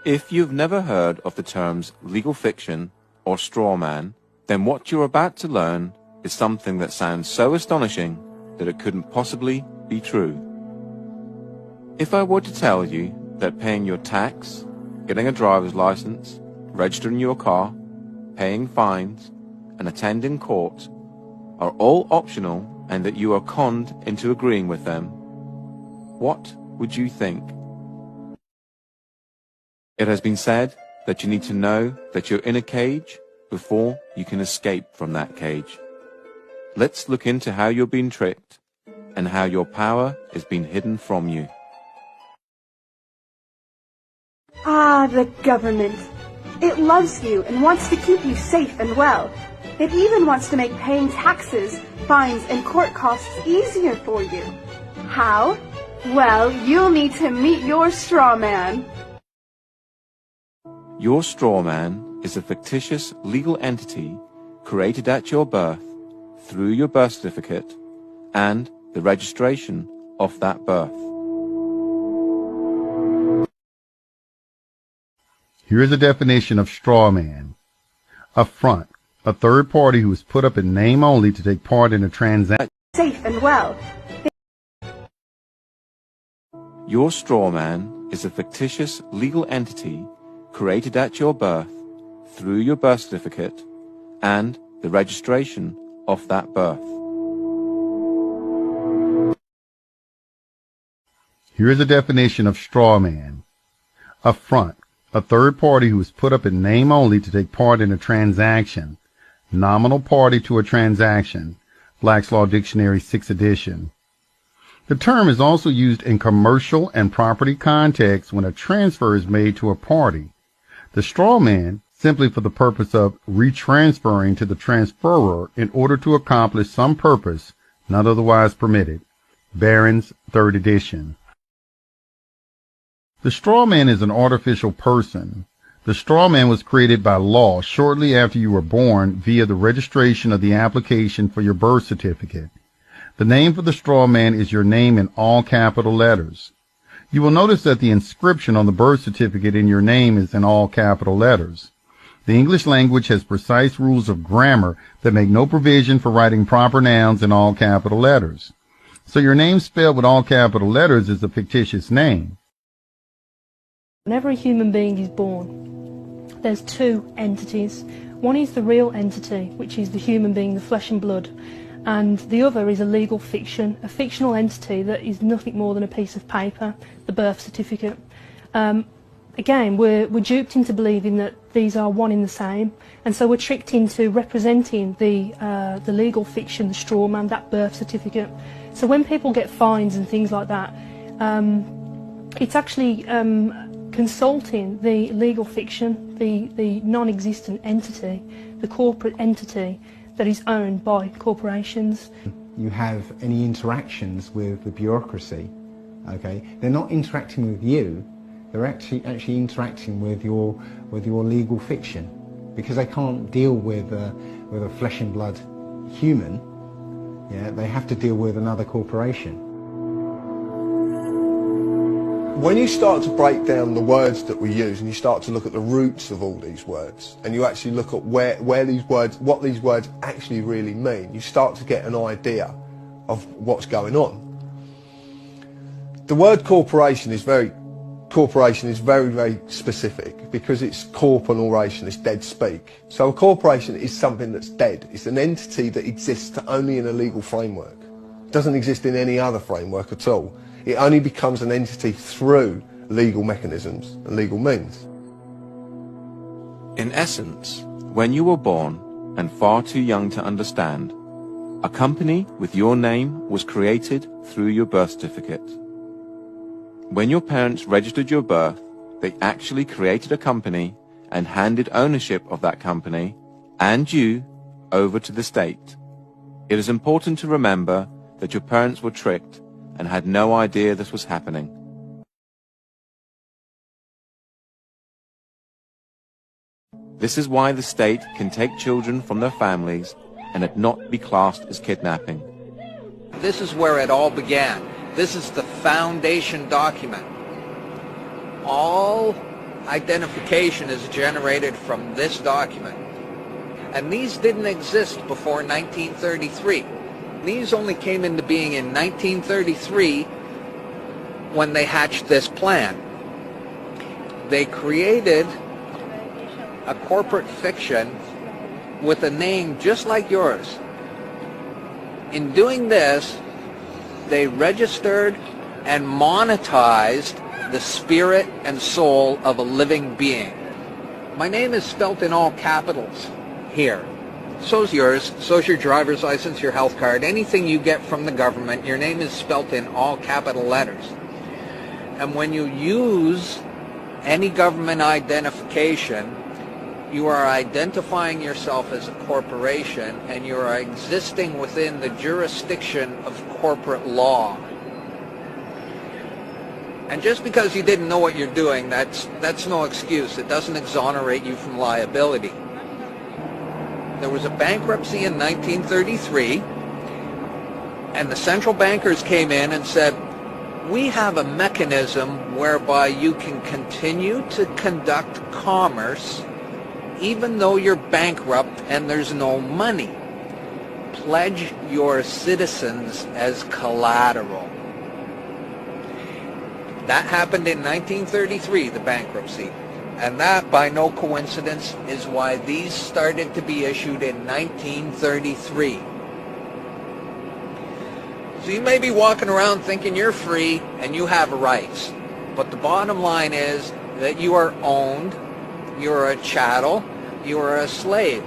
If you've never heard of the terms legal fiction or straw man, then what you're about to learn is something that sounds so astonishing that it couldn't possibly be true. If I were to tell you that paying your tax, getting a driver's license, registering your car, paying fines, and attending court are all optional and that you are conned into agreeing with them, what would you think? It has been said that you need to know that you're in a cage before you can escape from that cage. Let's look into how you're being tricked and how your power is being hidden from you. Ah, the government. It loves you and wants to keep you safe and well. It even wants to make paying taxes, fines, and court costs easier for you. How? Well, you'll need to meet your straw man. Your straw man is a fictitious legal entity created at your birth through your birth certificate and the registration of that birth. Here is a definition of straw man. A front, a third party who is put up in name only to take part in a transaction. Safe and well. Your straw man is a fictitious legal entity created at your birth through your birth certificate and the registration of that birth. Here is a definition of straw man. A front, a third party who is put up in name only to take part in a transaction. Nominal party to a transaction. Black's Law Dictionary, 6th edition. The term is also used in commercial and property contexts when a transfer is made to a party. The straw man, simply for the purpose of retransferring to the transferor in order to accomplish some purpose not otherwise permitted. Barron's, 3rd edition. The straw man is an artificial person. The straw man was created by law shortly after you were born via the registration of the application for your birth certificate. The name for the straw man is your name in all capital letters. You will notice that the inscription on the birth certificate in your name is in all capital letters. The English language has precise rules of grammar that make no provision for writing proper nouns in all capital letters. So your name spelled with all capital letters is a fictitious name. Whenever a human being is born, there's two entities. One is the real entity, which is the human being, the flesh and blood, and the other is a legal fiction, a fictional entity that is nothing more than a piece of paper, the birth certificate. Again, we're duped into believing that these are one in the same, and so we're tricked into representing the legal fiction, the straw man, that birth certificate. So when people get fines and things like that, it's actually consulting the legal fiction, the non-existent entity, the corporate entity that is owned by corporations. You have any interactions with the bureaucracy, okay? They're not interacting with you, they're actually interacting with your legal fiction, because they can't deal with a flesh and blood human. Yeah, they have to deal with another corporation. When you start to break down the words that we use and you start to look at the roots of all these words, and you actually look at where these words, what these words actually really mean, you start to get an idea of what's going on. The word corporation is very, very specific, because it's corporation, it's dead speak. So a corporation is something that's dead. It's an entity that exists only in a legal framework. It doesn't exist in any other framework at all. It only becomes an entity through legal mechanisms and legal means. In essence, when you were born and far too young to understand, a company with your name was created through your birth certificate. When your parents registered your birth, they actually created a company and handed ownership of that company and you over to the state. It is important to remember that your parents were tricked and had no idea this was happening. This is why the state can take children from their families and it not be classed as kidnapping. This is where it all began. This is the foundation document. All identification is generated from this document. And these didn't exist before 1933. These only came into being in 1933 when they hatched this plan. They created a corporate fiction with a name just like yours. In doing this, they registered and monetized the spirit and soul of a living being. My name is spelt in all capitals here. So's yours, so's your driver's license, your health card, anything you get from the government, your name is spelt in all capital letters. And when you use any government identification, you are identifying yourself as a corporation, and you are existing within the jurisdiction of corporate law. And just because you didn't know what you're doing, that's no excuse. It doesn't exonerate you from liability. There was a bankruptcy in 1933, and the central bankers came in and said, we have a mechanism whereby you can continue to conduct commerce even though you're bankrupt and there's no money. Pledge your citizens as collateral. That happened in 1933, the bankruptcy. And that, by no coincidence, is why these started to be issued in 1933. So you may be walking around thinking you're free and you have rights. But the bottom line is that you are owned, you're a chattel, you are a slave.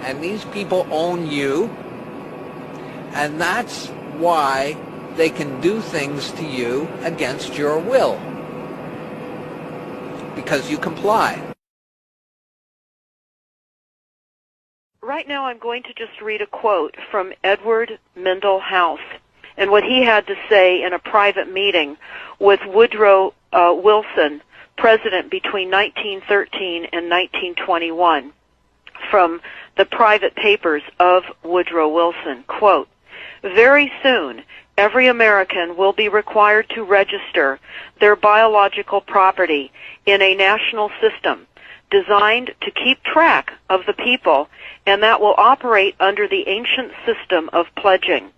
And these people own you. And that's why they can do things to you against your will. Because you comply. Right now I'm going to just read a quote from Edward Mendell House and what he had to say in a private meeting with Woodrow Wilson, president between 1913 and 1921, from the private papers of Woodrow Wilson. Quote, very soon, every American will be required to register their biological property in a national system designed to keep track of the people, and that will operate under the ancient system of pledging.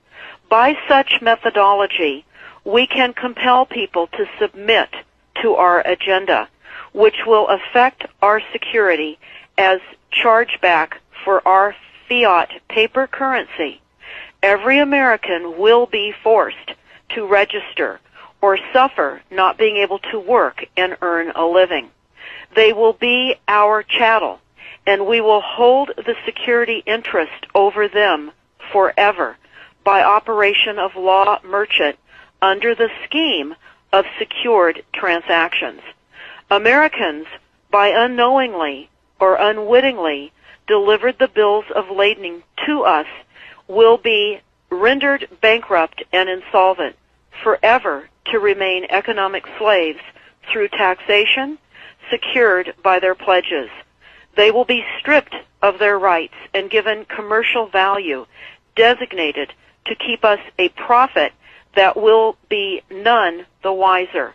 By such methodology, we can compel people to submit to our agenda, which will affect our security as chargeback for our fiat paper currency. Every American will be forced to register or suffer not being able to work and earn a living. They will be our chattel, and we will hold the security interest over them forever by operation of law merchant under the scheme of secured transactions. Americans, by unknowingly or unwittingly delivered the bills of lading to us, will be rendered bankrupt and insolvent, forever to remain economic slaves through taxation secured by their pledges. They will be stripped of their rights and given commercial value designated to keep us a profit that will be none the wiser.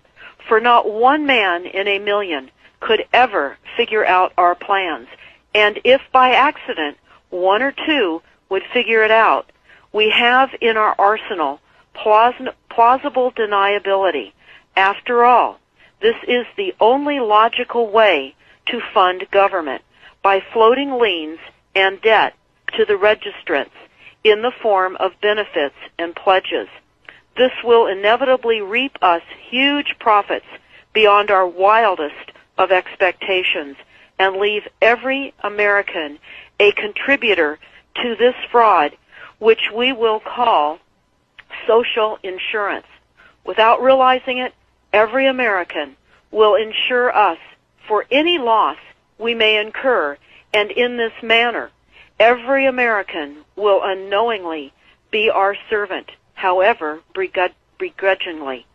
For not one man in a million could ever figure out our plans, and if by accident one or two would figure it out, we have in our arsenal plausible deniability. After all, this is the only logical way to fund government, by floating liens and debt to the registrants in the form of benefits and pledges. This will inevitably reap us huge profits beyond our wildest of expectations and leave every American a contributor to this fraud, which we will call social insurance. Without realizing it, every American will insure us for any loss we may incur, and in this manner, every American will unknowingly be our servant, however begrudgingly.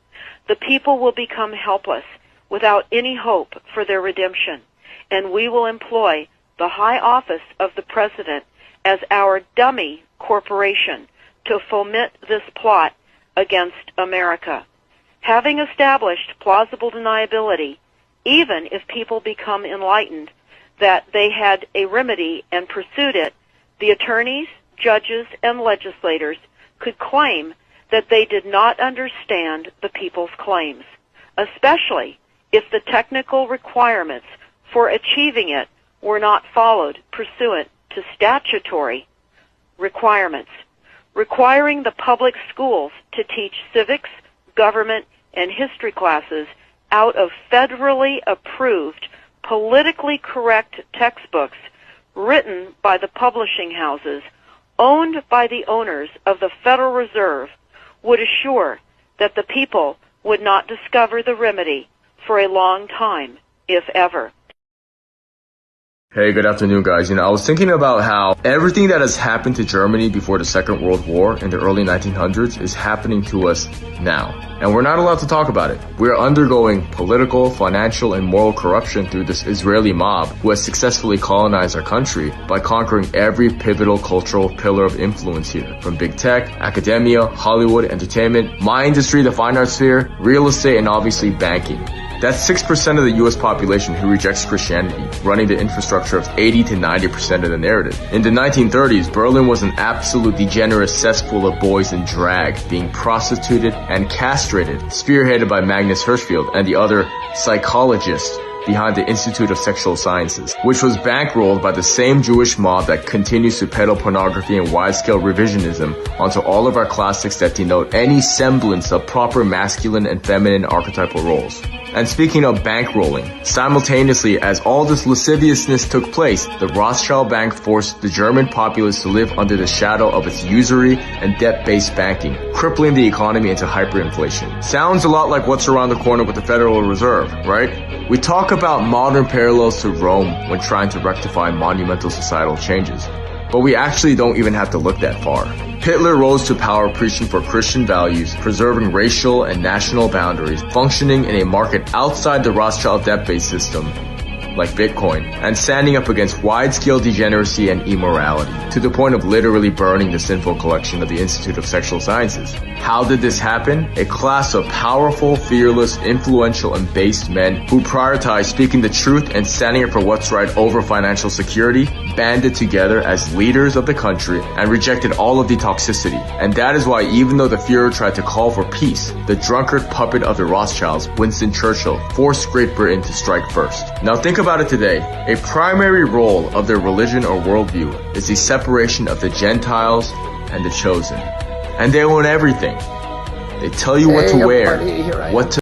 The people will become helpless without any hope for their redemption, and we will employ the high office of the President as our dummy corporation to foment this plot against America. Having established plausible deniability even if people become enlightened that they had a remedy and pursued it, the attorneys, judges, and legislators could claim that they did not understand the people's claims, especially if the technical requirements for achieving it were not followed pursuant to statutory requirements. Requiring the public schools to teach civics, government, and history classes out of federally approved, politically correct textbooks written by the publishing houses owned by the owners of the Federal Reserve would assure that the people would not discover the remedy for a long time, if ever. Hey, good afternoon, guys. I was thinking about how everything that has happened to Germany before the Second World War in the early 1900s is happening to us now. And we're not allowed to talk about it. We're undergoing political, financial, and moral corruption through this Israeli mob who has successfully colonized our country by conquering every pivotal cultural pillar of influence here, from big tech, academia, Hollywood, entertainment, my industry, the fine arts sphere, real estate, and obviously banking. That's 6% of the US population who rejects Christianity, running the infrastructure of 80 to 90% of the narrative. In the 1930s, Berlin was an absolute degenerate cesspool of boys in drag, being prostituted and castrated, spearheaded by Magnus Hirschfeld and the other psychologists behind the Institute of Sexual Sciences, which was bankrolled by the same Jewish mob that continues to peddle pornography and wide-scale revisionism onto all of our classics that denote any semblance of proper masculine and feminine archetypal roles. And speaking of bankrolling, simultaneously as all this lasciviousness took place, the Rothschild Bank forced the German populace to live under the shadow of its usury and debt-based banking, crippling the economy into hyperinflation. Sounds a lot like what's around the corner with the Federal Reserve, right? We talk about modern parallels to Rome when trying to rectify monumental societal changes, but we actually don't even have to look that far. Hitler rose to power preaching for Christian values, preserving racial and national boundaries, functioning in a market outside the Rothschild debt-based system, like Bitcoin, and standing up against wide-scale degeneracy and immorality, to the point of literally burning the sinful collection of the Institute of Sexual Sciences. How did this happen? A class of powerful, fearless, influential, and based men who prioritized speaking the truth and standing up for what's right over financial security, banded together as leaders of the country and rejected all of the toxicity. And that is why even though the Führer tried to call for peace, the drunkard puppet of the Rothschilds, Winston Churchill, forced Great Britain to strike first. Now think about it today. A primary role of their religion or worldview is the separation of the Gentiles and the chosen. And they own everything. They tell you what to wear, what to